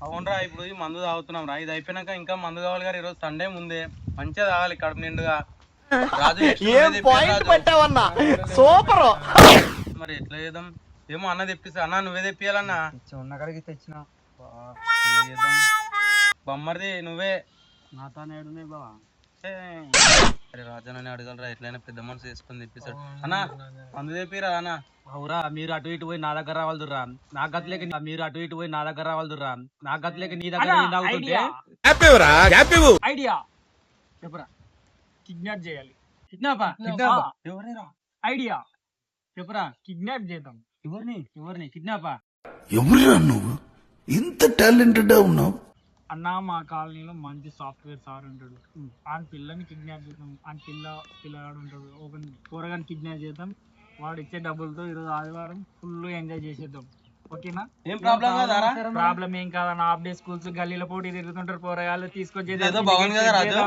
అవునరా, ఇప్పుడు ఈ మందు తాగుతున్నాం రా. ఇది అయిపోయినాక ఇంకా మందు కావాలి గారు. ఈరోజు సండే ముందే మంచిగా తాగాలి కడుపు నిండుగా. రాజు సూపర్. మరి ఎట్లా చేద్దాం ఏమో అన్న తెప్పిస్తా. అన్న నువ్వే తెప్పియాలన్నా. ఉన్న కడిగి తెచ్చిన చేద్దాం బొమ్మరిది నువ్వే. నా తాను ఏడున్నాయి బావా. అరే రాజానని అడగలరా, ఎట్లయినా పెద్ద మనసు వేసుకొని తెప్పిస్తాడు. అన్న మందు తెప్పిరా అన్న. అవురా, మీరు అటు ఇటు పోయి నా దగ్గర రావాలదురా. నా గతిలేక మీరు అటు ఇటు పోయి నా దగ్గర రావాలదురా. నా గతిలేక నీ దగ్గర తాగుతుంటే ఐడియా చెప్పురా. కిడ్నాప్ చేయాలి. కిడ్నాపా? ఎవరేరా? ఐడియా చెప్పురా. కిడ్నాప్ చేద్దాం. ఎవరిని కిడ్నాపా? ఎవరురా నువ్వు ఇంత టాలెంటెడ్ ఉన్నావు? అన్న మా కాలనీలో మంచి సాఫ్ట్వేర్ సార్ ఉంటాడు. ఆ పిల్లని కిడ్నాప్ చేద్దాం. ఆ పిల్లగాడు ఉంటాడు. ఒక కూరగాని కిడ్నాప్ చేద్దాం. వాడు ఇచ్చే డబ్బులతో ఈరోజు ఆదివారం ఫుల్ ఎంజాయ్ చేసేద్దాం. ఓకేనా? ఏం ప్రాబ్లం కాదారా? ప్రాబ్లం ఏం కాదన్న. హాఫ్ డే స్కూల్స్ గల్లీలో పోటీ తిరుగుతుంటారు పోరగాళ్ళు. తీసుకొచ్చి బాగుంది కదా రాజు.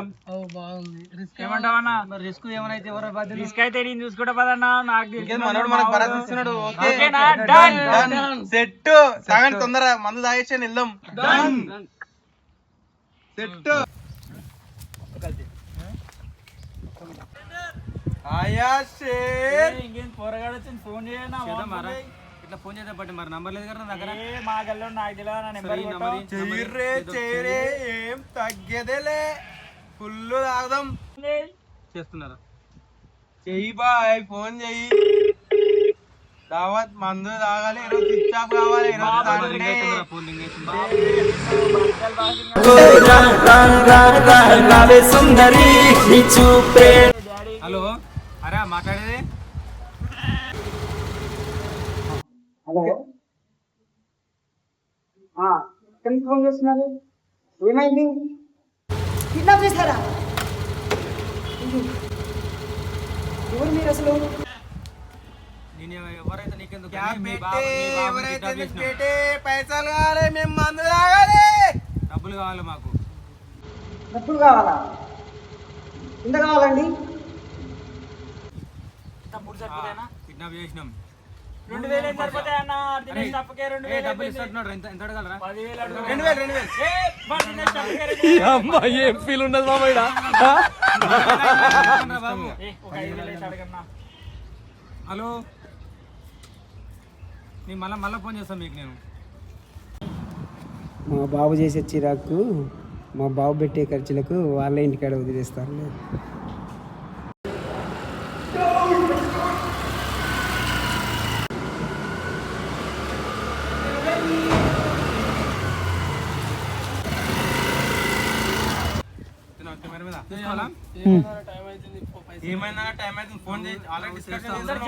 ఏమంటావన్నా? రిస్క్ ఏమైనా ఎవరో బాధ్యత? రిస్క్ అయితే నేను చూసుకుంటా పదన్నా. నాకు మనోడు మనకు భరతిస్తున్నాడు. ఓకేనా? డన్. సెట్ సగం తొందర మందు తాగేసి వెళ్దాం. సెట్ ఆయా ఇంకేం పోరగాడు వచ్చింది. ఫోన్ చేయనా? ఇట్లా ఫోన్ చేద్దాం బట్టి మరి నంబర్ లేదు కదా నా దగ్గర. మా గల్లో నాకు తెలియదు. నా నెంబర్ చెయ్యరే ఏం తగ్గేదేలే. ఫుల్ తాగుదాం. చేస్తున్నారా? చెయ్యి బాయ్, ఫోన్ చెయ్యి. దావత్ మందు తాగాలి. ఈరోజు స్విచ్ ఆఫ్ కావాలి. హలో, అరే మాట్లాడేది. హలో, ఎందుకు ఫోన్ చేస్తున్నారు? ఏమైంది? కిడ్నాప్ చేశారా? ఎవరు మీరు అసలు? నేను ఎవరైతే నీకెందుకు? పైసలు కావాలి, మేము మందు తాగాలి. డబ్బులు కావాలి మాకు. డబ్బులు కావాలా? ఎంత కావాలండి? కిడ్నాప్ చేసినాం. 2000 ఏం సరిపోతాయి అన్న? దినేష్ తప్పకే 2000 డబ్బులు ఇస్తున్నాడు. ఎంత అడగలరా? 10,000 అడుగు. 2000 దినేష్ తప్పకే 2000. ఏం ఫీల్ ఉండదు మామయ్య. బాబు ఒక 5,000 వేసి అడగన్నా. హలో, నేను మళ్ళా ఫోన్ చేస్తాను మీకు. నేను మా బాబు చేసే చిరాకు మా బాబు పెట్టే ఖర్చులకు వాళ్ళ ఇంటికాడ వదిలేస్తారు. ఏమైనా టైం అయితే ఫోన్ చేసి ఆల్రెడీ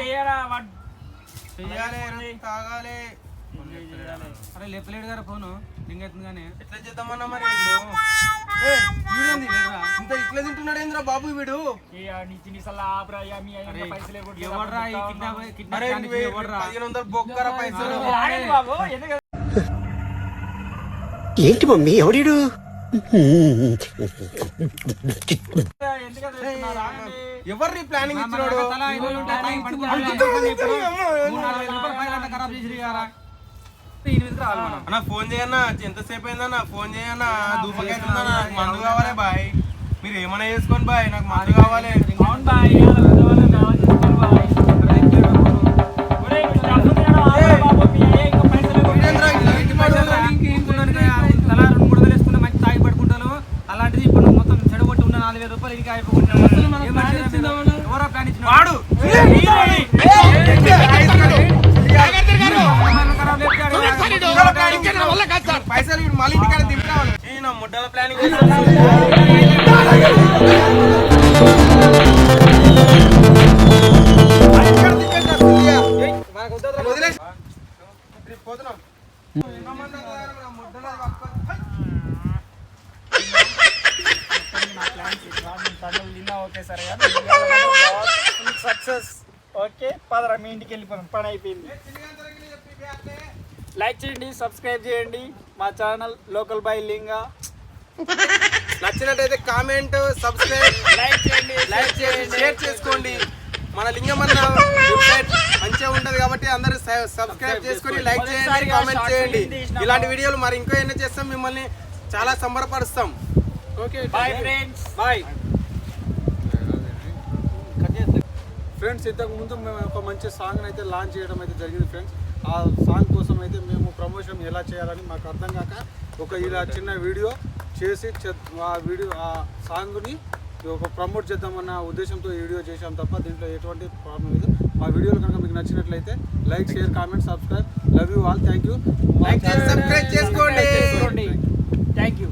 చెయ్యరా చెయ్యాలి, తాగాలి. అరే లేపలేడు గారు ఫోను రింగ్ అవుతుంది. కానీ ఎట్లా చేద్దామన్నా మరి? ఇంత ఇట్లా తింటున్నాడు ఏంద్రా బాబు వీడు? ఎవడ్రా ఈ కిడ్నాప్ 1500 బొక్కరా పైసలు. ఏంటి మమ్మీ ఎవడీడు? ఎవర్రీ ప్లానింగ్ ఇచ్చినాడు? అన్న ఫోన్ చేయన్నా. ఎంతసేపు అయిందన్నా? ఫోన్ చేయన్నా. దూపకైతుందా? నాకు మందు కావాలి బాయ్. మీరు ఏమైనా చేసుకోండి బాయ్, నాకు మందు కావాలి. అలాంటిది ఇప్పుడు మొత్తం చెడగొట్టి ఉన్న 4,000 రూపాయలు ఇంటికి అయిపోతున్నాడు. ఎవరో ప్లాన్ ఇచ్చినాడు? పైసలు మళ్ళీ ఇంటికాడ దింపాలి. ముడ్డల ప్లానింగ్ పోతున్నాం. సక్సెస్. ఓకే పదరా, మీ ఇంటికి వెళ్ళిపోతాం. పని అయిపోయింది. లైక్ చేయండి, సబ్స్క్రైబ్ చేయండి మా ఛానల్ లోకల్ బై లింగా. నచ్చినట్టయితే కామెంట్, సబ్స్క్రైబ్, లైక్ చేయండి, షేర్ చేసుకోండి. మన లింగమన్న వెబ్సైట్ మంచిగా ఉంటది కాబట్టి అందరూ సబ్స్క్రైబ్ చేసుకొని లైక్ చేయండి, కామెంట్ చేయండి. ఇలాంటి వీడియోలు మరి ఇంకా ఎన్నో చేస్తాం, మిమ్మల్ని చాలా సంబరపరుస్తాం. Okay bye friends. Bye friends. ఇంతకుముందు మేము ఒక మంచి సాంగ్ అయితే లాంచ్ చేయడం అయితే జరిగింది ఫ్రెండ్స్. ఆ సాంగ్ కోసం అయితే మేము ప్రమోషన్ ఎలా చేయాలని మాకు అర్థం కాక ఇలా చిన్న వీడియో చేసి ఆ సాంగ్ని ఒక ప్రమోట్ చేద్దామన్న ఉద్దేశంతో ఈ వీడియో చేసాం తప్ప దీంట్లో ఎటువంటి ప్రాబ్లం లేదు. మా వీడియోలు కనుక మీకు నచ్చినట్లయితే like, share, comment, subscribe. Love you all. Thank you. Subscribe చేసుకోండి. Thank you.